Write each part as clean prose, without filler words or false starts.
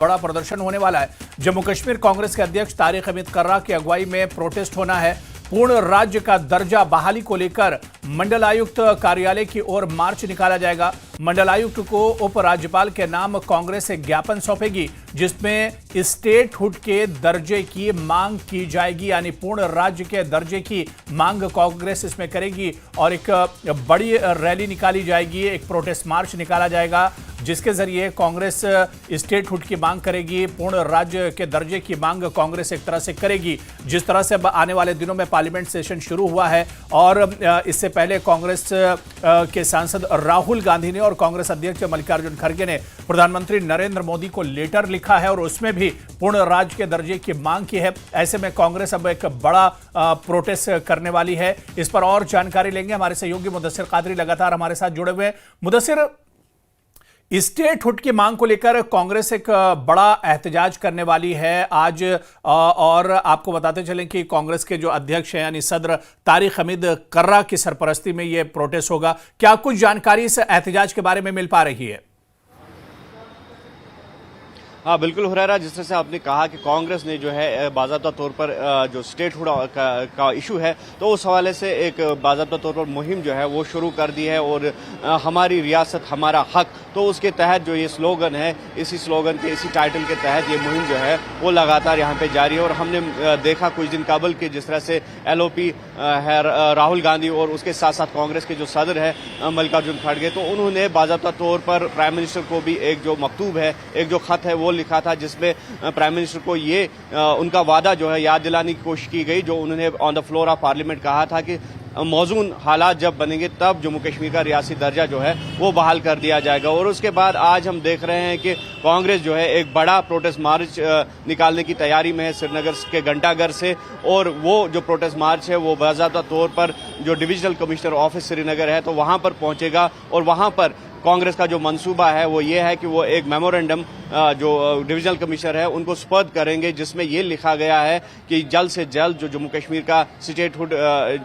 बड़ा प्रदर्शन होने वाला है। जम्मू कश्मीर कांग्रेस के अध्यक्ष तारिक हमीद कर्रा की अगुवाई में प्रोटेस्ट होना है। पूर्ण राज्य का दर्जा बहाली को लेकर मंडलायुक्त कार्यालय की ओर मार्च निकाला जाएगा। मंडलायुक्त को उपराज्यपाल के नाम कांग्रेस एक ज्ञापन सौंपेगी जिसमें स्टेटहुड के दर्जे की मांग की जाएगी, यानी पूर्ण राज्य के दर्जे की मांग कांग्रेस इसमें करेगी और एक बड़ी रैली निकाली जाएगी, एक प्रोटेस्ट मार्च निकाला जाएगा जिसके जरिए कांग्रेस स्टेटहुड की मांग करेगी। पूर्ण राज्य के दर्जे की मांग कांग्रेस एक तरह से करेगी। जिस तरह से आने वाले दिनों में पार्लियामेंट सेशन शुरू हुआ है और इससे पहले कांग्रेस के सांसद राहुल गांधी ने और कांग्रेस अध्यक्ष मल्लिकार्जुन खड़गे ने प्रधानमंत्री नरेंद्र मोदी को लेटर लिखा है और उसमें भी पूर्ण राज्य के दर्जे की मांग की है। ऐसे में कांग्रेस अब एक बड़ा प्रोटेस्ट करने वाली है। इस पर और जानकारी लेंगे, हमारे सहयोगी मुदस्सिर कादरी लगातार हमारे साथ जुड़े हुए हैं। मुदस्सिर, स्टेटहुड की मांग को लेकर कांग्रेस एक बड़ा एहतजाज करने वाली है आज, और आपको बताते चलें कि कांग्रेस के जो अध्यक्ष हैं यानी सदर तारिक हमीद कर्रा की सरपरस्ती में यह प्रोटेस्ट होगा। क्या कुछ जानकारी इस एहतजाज के बारे में मिल पा रही है? हाँ बिल्कुल हुरैरा, जिस तरह से आपने कहा कि कांग्रेस ने जो है बाज़ाब्ता तौर पर जो स्टेटहुड का इशू है तो उस हवाले से एक बाज़ाब्ता तौर पर मुहिम जो है वो शुरू कर दी है और हमारी रियासत हमारा हक, तो उसके तहत जो ये स्लोगन है, इसी स्लोगन के इसी टाइटल के तहत ये मुहिम जो है वो लगातार यहाँ पे जारी है। और हमने देखा कुछ दिन कबल कि जिस तरह से LOP है राहुल गांधी और उसके साथ साथ कांग्रेस के जो सदर है मल्लिकार्जुन खड़गे, तो उन्होंने बाज़ाब्ता तौर पर प्राइम मिनिस्टर को भी एक जो मकतूब है, एक जो खत है वो लिखा था जिसमें प्राइम मिनिस्टर को ये उनका वादा जो है याद दिलाने की कोशिश की गई, जो उन्होंने on the floor of parliament कहा था कि मौजून हालात जब बनेंगे तब जम्मू कश्मीर का रियासी दर्जा जो है वो बहाल कर दिया जाएगा। और उसके बाद आज हम देख रहे हैं कि कांग्रेस जो है एक बड़ा प्रोटेस्ट मार्च निकालने की तैयारी में है श्रीनगर के घंटाघर से, और वो जो प्रोटेस्ट मार्च है वो बाज़ाब्ता तौर पर जो डिविजनल कमिश्नर ऑफिस श्रीनगर है तो वहां पर पहुंचेगा। और वहां पर कांग्रेस का जो मंसूबा है वो ये है कि वो एक मेमोरेंडम जो डिविजनल कमिश्नर है उनको सुपर्द करेंगे जिसमें ये लिखा गया है कि जल्द से जल्द जो जम्मू कश्मीर का स्टेटहुड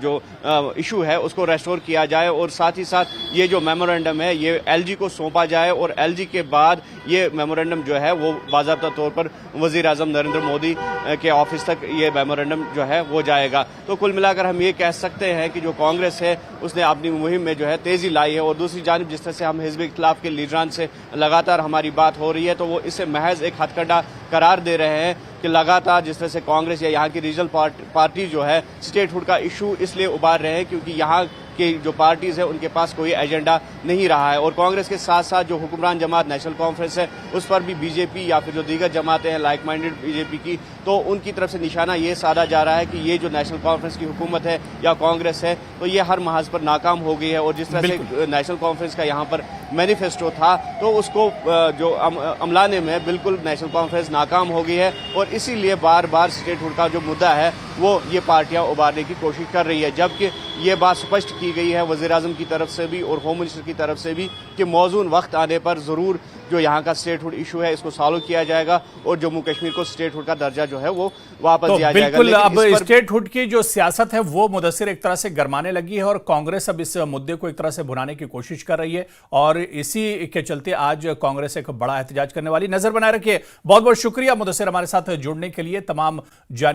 जो इशू है उसको रेस्टोर किया जाए, और साथ ही साथ ये जो मेमोरेंडम है ये LG को सौंपा जाए और LG के बाद ये मेमोरेंडम जो है वो बाज़ाब्ता तौर पर वज़ीर आज़म नरेंद्र मोदी के ऑफिस तक ये मेमोरेंडम जो है वो जाएगा। तो कुल मिलाकर हम ये कह सकते हैं कि जो कांग्रेस है उसने अपनी मुहिम में जो है तेजी लाई है। और दूसरी जानिब जिस तरह से हम हिज़्ब इख्तिलाफ के लीडरान से लगातार हमारी बात हो रही है तो वो इसे महज एक हथकंडा करार दे रहे हैं कि लगातार जिस तरह से कांग्रेस या यहाँ की रीजनल पार्टी जो है स्टेटहुड का इशू इसलिए उबार रहे हैं क्योंकि यहाँ की जो पार्टीज है उनके पास कोई एजेंडा नहीं रहा है। और कांग्रेस के साथ साथ जो हुक्मरान जमात नेशनल कॉन्फ्रेंस है उस पर भी बीजेपी या फिर जो दीगर जमातें हैं लाइक माइंडेड बीजेपी की, तो उनकी तरफ से निशाना ये साधा जा रहा है कि ये जो नेशनल कॉन्फ्रेंस की हुकूमत है या कांग्रेस है तो ये हर महाज पर नाकाम हो गई है। और जिस तरह से नेशनल कॉन्फ्रेंस का यहाँ पर मैनिफेस्टो था तो उसको जो अमलाने में बिल्कुल नेशनल कॉन्फ्रेंस नाकाम हो गई है, और इसीलिए बार बार स्टेटहुड का जो मुद्दा है वो ये पार्टियां उबारने की कोशिश कर रही है। जबकि ये बात स्पष्ट की गई है वज़ीर आज़म की तरफ से भी और होम मिनिस्टर की तरफ से भी कि मौजून वक्त आने पर जरूर जो यहाँ का स्टेटहुड इशू है इसको सॉल्व किया जाएगा और जम्मू कश्मीर को स्टेटहुड का दर्जा जो है वो वापस दिया जाएगा। बिल्कुल, अब स्टेटहुड की जो सियासत है वो मुदस्सिर एक तरह से गरमाने लगी है और कांग्रेस अब इस मुद्दे को एक तरह से भुनाने की कोशिश कर रही है, और इसी के चलते आज कांग्रेस एक बड़ा एहतजाज करने वाली। नजर बनाए रखिए। बहुत बहुत शुक्रिया मुदस्सिर हमारे साथ जुड़ने के लिए। तमाम जानकारी